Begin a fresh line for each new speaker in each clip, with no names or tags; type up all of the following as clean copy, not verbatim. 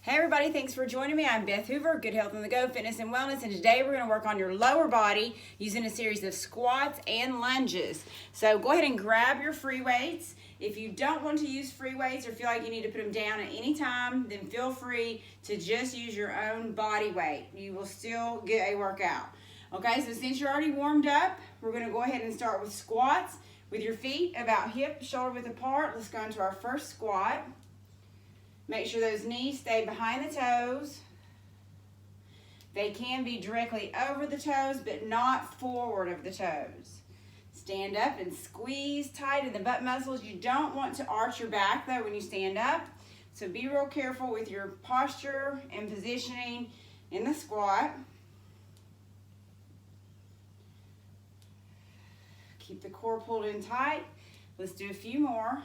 Hey everybody, thanks for joining me. I'm Beth Hoover, Good Health on the Go, Fitness and Wellness, and today we're going to work on your lower body using a series of squats and lunges. So go ahead and grab your free weights. If you don't want to use free weights or feel like you need to put them down at any time, then feel free to just use your own body weight. You will still get a workout. Okay, so since you're already warmed up, we're going to go ahead and start with squats with your feet about hip, shoulder width apart. Let's go into our first squat. Make sure those knees stay behind the toes. They can be directly over the toes, but not forward of the toes. Stand up and squeeze tight in the butt muscles. You don't want to arch your back though when you stand up. So be real careful with your posture and positioning in the squat. Keep the core pulled in tight. Let's do a few more.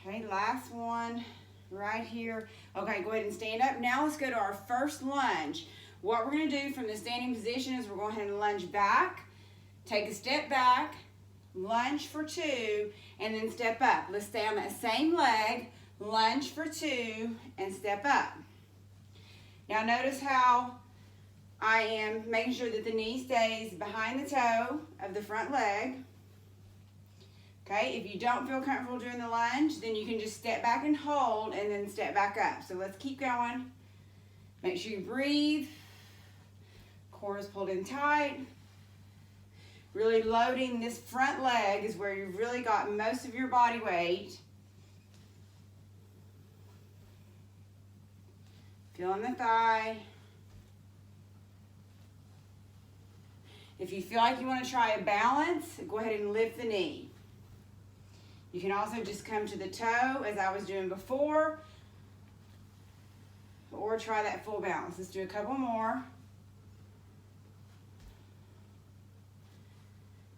Okay, last one right here. Okay, go ahead and stand up. Now let's go to our first lunge. What we're going to do from the standing position is we're going to go ahead and lunge back, take a step back, lunge for 2, and then step up. Let's stay on that same leg, lunge for 2, and step up. Now notice how I am making sure that the knee stays behind the toe of the front leg. Okay, if you don't feel comfortable doing the lunge, then you can just step back and hold and then step back up. So let's keep going. Make sure you breathe. Core is pulled in tight. Really loading this front leg is where you've really got most of your body weight. Feeling the thigh. If you feel like you want to try a balance, go ahead and lift the knee. You can also just come to the toe as I was doing before, or try that full balance. Let's do a couple more.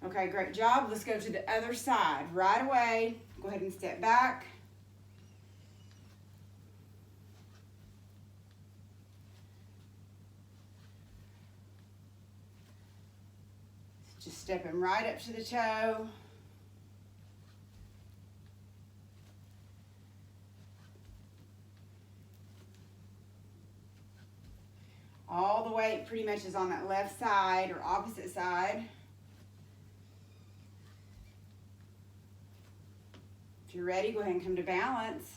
Okay, great job. Let's go to the other side. Right away, go ahead and step back. Just stepping right up to the toe. All the weight pretty much is on that left side or opposite side. If you're ready, go ahead and come to balance.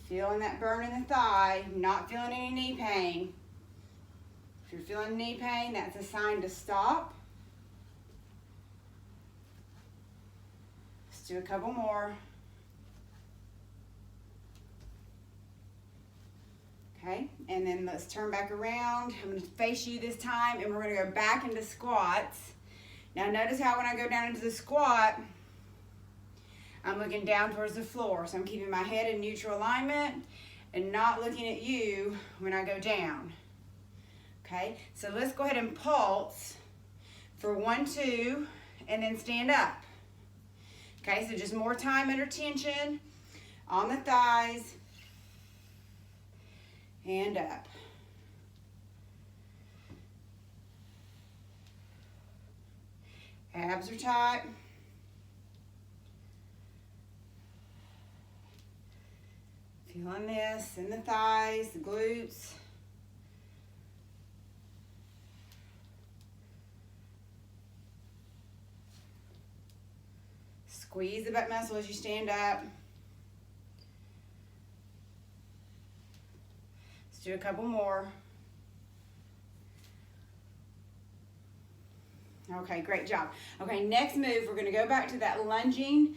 Feeling that burn in the thigh, not feeling any knee pain. If you're feeling knee pain, that's a sign to stop. Let's do a couple more. Okay, and then let's turn back around. I'm going to face you this time, and we're going to go back into squats. Now notice how when I go down into the squat, I'm looking down towards the floor. So I'm keeping my head in neutral alignment and not looking at you when I go down. Okay, so let's go ahead and pulse for 1, 2, and then stand up. Okay, so just more time under tension on the thighs and up. Abs are tight. Feeling this in the thighs, the glutes. Squeeze the butt muscle as you stand up. Let's do a couple more. Okay, great job. Okay, next move, we're going to go back to that lunging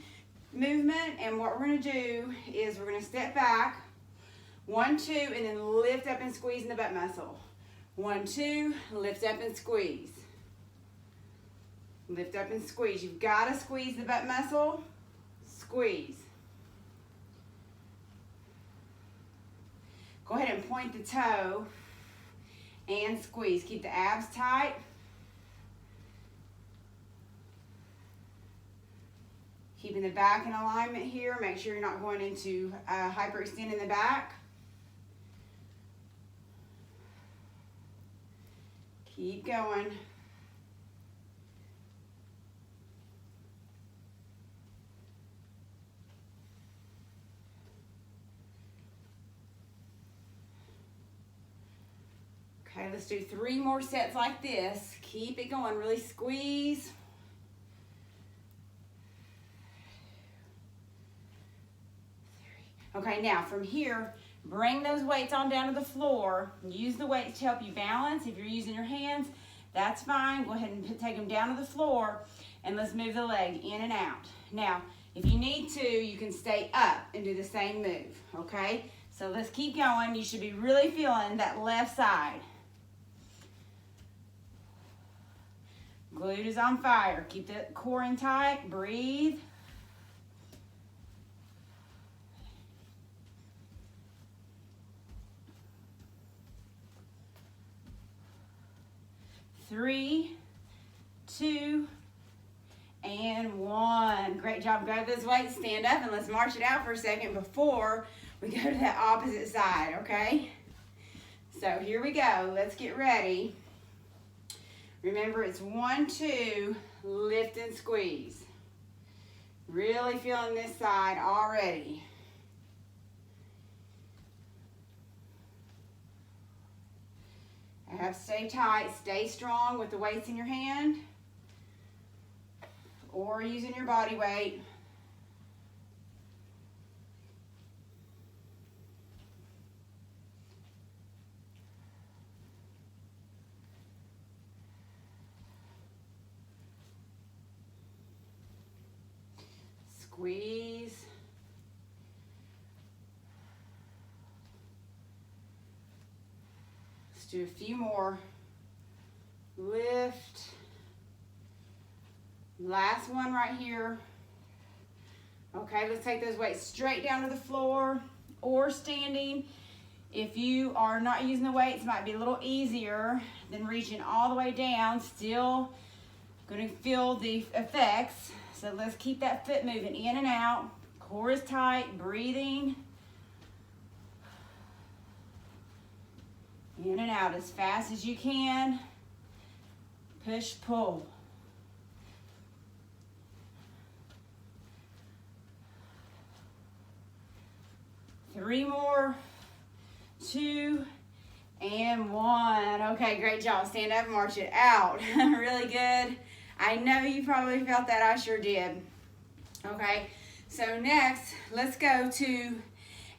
movement, and what we're going to do is we're going to step back, 1, 2, and then lift up and squeeze in the butt muscle. 1, 2, lift up and squeeze. Lift up and squeeze. You've got to squeeze the butt muscle. Squeeze. Go ahead and point the toe and squeeze. Keep the abs tight. Keeping the back in alignment here. Make sure you're not going into hyperextend in the back. Keep going. Okay, let's do 3 more sets like this. Keep it going, really squeeze. Okay, now from here, bring those weights on down to the floor. Use the weights to help you balance. If you're using your hands, that's fine. Go ahead and take them down to the floor, and let's move the leg in and out. Now, if you need to, you can stay up and do the same move, okay? So let's keep going. You should be really feeling that left side. Glute is on fire. Keep the core in tight. Breathe. Three, 2, and 1. Great job. Grab those weights, stand up, and let's march it out for a second before we go to that opposite side, okay? So here we go. Let's get ready. Remember, it's 1, 2, lift and squeeze. Really feeling this side already. Abs stay tight, stay strong with the weights in your hand or using your body weight. Squeeze. Let's do a few more. Lift. Last one right here. Okay, let's take those weights straight down to the floor or standing. If you are not using the weights, it might be a little easier than reaching all the way down. Still going to feel the effects. So let's keep that foot moving in and out. Core is tight, breathing. In and out as fast as you can. Push, pull. Three more, 2, and 1. Okay, great job. Stand up and march it out. Really good. I know you probably felt that. I sure did. Okay, so next, let's go to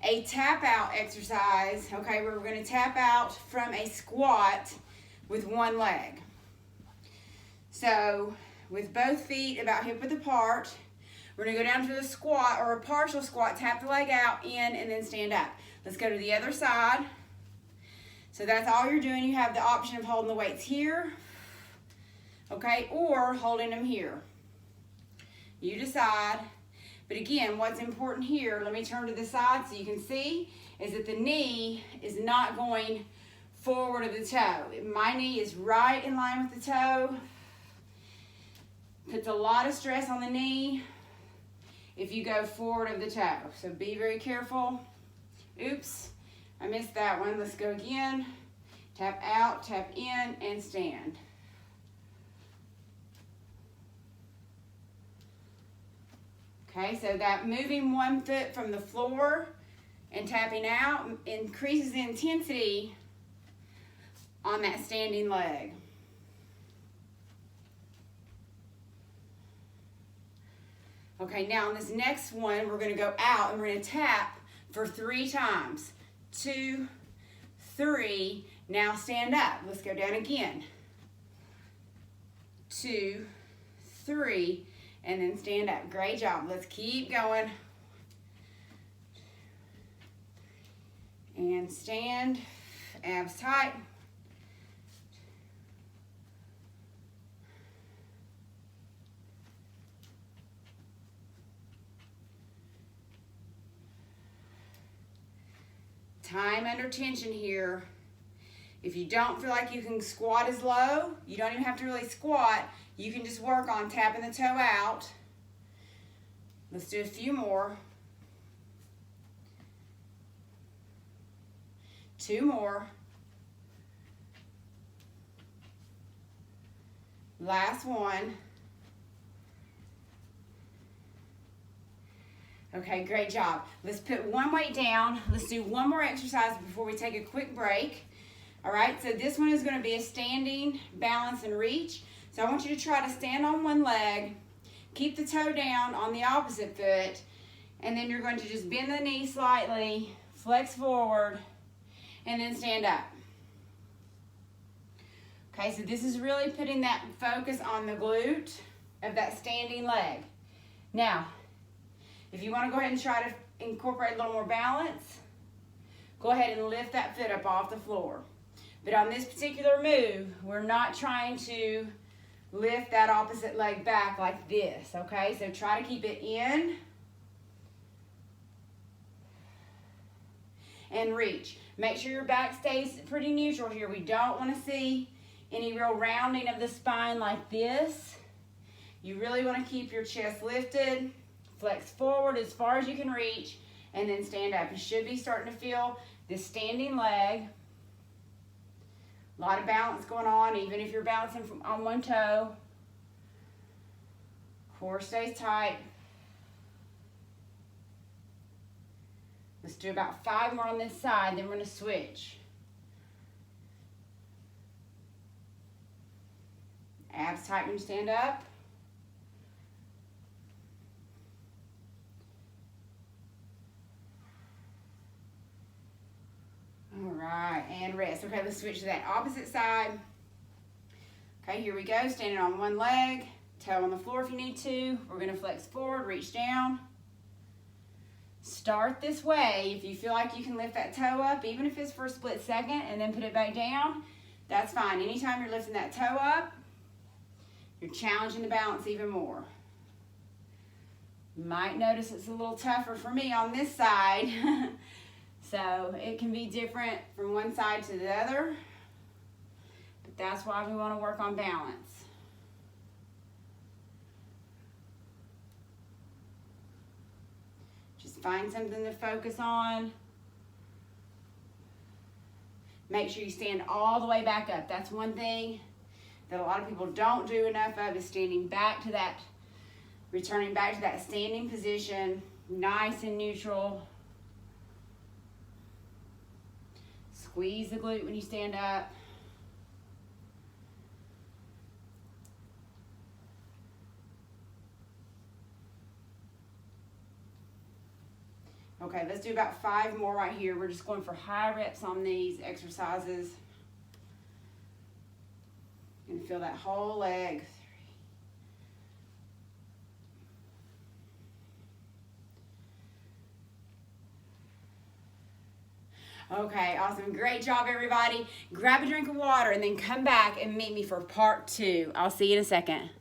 a tap out exercise, okay, where we're going to tap out from a squat with one leg. So with both feet about hip width apart, we're going to go down to the squat or a partial squat, tap the leg out, in, and then stand up. Let's go to the other side. So that's all you're doing. You have the option of holding the weights here, okay, or holding them here. You decide. But again, what's important here, let me turn to the side so you can see, is that the knee is not going forward of the toe. My knee is right in line with the toe. Puts a lot of stress on the knee if you go forward of the toe. So be very careful. Oops, I missed that one. Let's go again. Tap out, tap in, and stand. Okay, so that moving one foot from the floor and tapping out increases the intensity on that standing leg. Okay, now on this next one, we're going to go out and we're going to tap for 3 times. 2, 3, now stand up. Let's go down again. 2, 3, and then stand up. Great job. Let's keep going. And stand, abs tight. Time under tension here. If you don't feel like you can squat as low, you don't even have to really squat. You can just work on tapping the toe out. Let's do a few more. 2 more. Last one. Okay, great job. Let's put one weight down. Let's do one more exercise before we take a quick break. All right, so this one is going to be a standing balance and reach. So I want you to try to stand on one leg, keep the toe down on the opposite foot, and then you're going to just bend the knee slightly, flex forward, and then stand up. Okay, so this is really putting that focus on the glute of that standing leg. Now, if you want to go ahead and try to incorporate a little more balance, go ahead and lift that foot up off the floor. But on this particular move, we're not trying to lift that opposite leg back like this, okay? So try to keep it in and reach. Make sure your back stays pretty neutral here. We don't want to see any real rounding of the spine like this. You really want to keep your chest lifted, flex forward as far as you can reach, and then stand up. You should be starting to feel this standing leg. A lot of balance going on, even if you're balancing on one toe. Core stays tight. Let's do about 5 more on this side, then we're going to switch. Abs tight when you stand up. All right, and rest. Okay, let's switch to that opposite side. Okay, here we go. Standing on one leg, toe on the floor if you need to. We're going to flex forward, reach down. Start this way. If you feel like you can lift that toe up, even if it's for a split second, and then put it back down, that's fine. Anytime you're lifting that toe up, you're challenging the balance even more. You might notice it's a little tougher for me on this side. So it can be different from one side to the other, but that's why we want to work on balance. Just find something to focus on. Make sure you stand all the way back up. That's one thing that a lot of people don't do enough of, is standing back to that, returning back to that standing position, nice and neutral. Squeeze the glute when you stand up. Okay, let's do about 5 more right here. We're just going for high reps on these exercises. You can feel that whole leg. Okay, awesome. Great job, everybody. Grab a drink of water and then come back and meet me for part 2. I'll see you in a second.